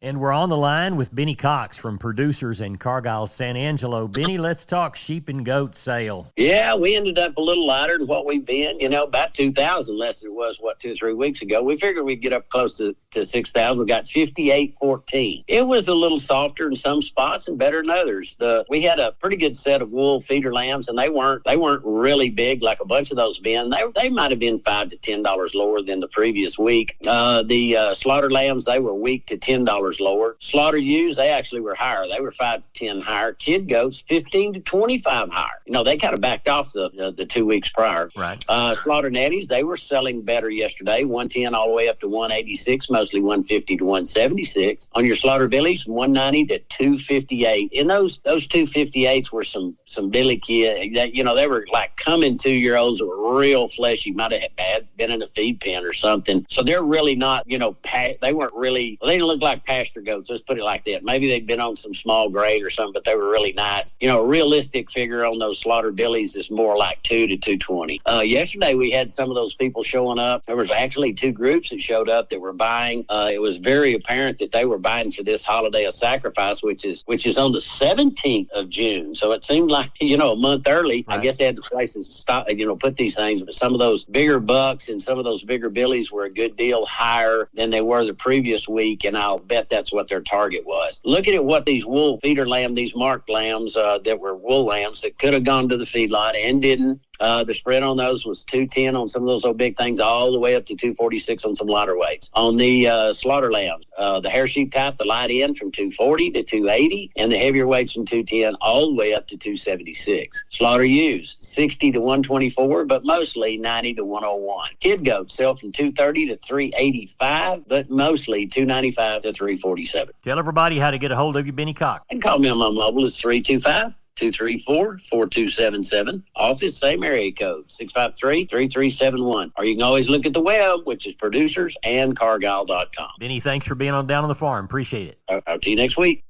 And we're on the line with Benny Cox from Producers in Cargyle, San Angelo. Benny, let's talk sheep and goat sale. Yeah, we ended up a little lighter than what we've been. About 2,000 less than it was, 2 or 3 weeks ago. We figured we'd get up close to 6,000. We got 58.14. It was a little softer in some spots and better than others. We had a pretty good set of wool feeder lambs, and they weren't really big like a bunch of those been. They might have been $5 to $10 lower than the previous week. The slaughter lambs, they were weak to $10 lower. Slaughter ewes, they actually were higher. They were 5 to 10 higher. Kid goats, 15 to 25 higher. They kind of backed off the 2 weeks prior. Right. Slaughter netties, they were selling better yesterday, 110 all the way up to 186, mostly 150 to 176. On your slaughter billies, 190 to 258. And those 258s were some billy kid that, they were like coming 2-year-olds that were real fleshy, might have been in a feed pen or something. So they're really not, they weren't really, they didn't look like pasture goats. Let's put it like that. Maybe they'd been on some small grade or something, but they were really nice. A realistic figure on those slaughter billies is more like 2 to 220. Yesterday we had some of those people showing up. There was actually 2 groups that showed up that were buying. It was very apparent that they were buying for this holiday of sacrifice, which is on the 17th of June. So it seemed like, a month early. Right. I guess they had the places to stop, put these things, but some of those bigger bucks and some of those bigger billies were a good deal higher than they were the previous week, and I'll bet that's what their target was. Looking at what these wool feeder lamb, these marked lambs that were wool lambs that could have gone to the feedlot and didn't. The spread on those was 210 on some of those old big things, all the way up to 246 on some lighter weights. On the slaughter lambs, the hair sheep type, the light end from 240 to 280, and the heavier weights from 210 all the way up to 276. Slaughter ewes, 60 to 124, but mostly 90 to 101. Kid goats sell from 230 to 385, but mostly 295 to 347. Tell everybody how to get a hold of you, Benny Cox. And call me on my mobile. It's 325-234-4277. Office, same area code, 653-3371. Or you can always look at the web, which is producersandcargyle.com. Benny, thanks for being on Down on the Farm. Appreciate it. I'll see you next week.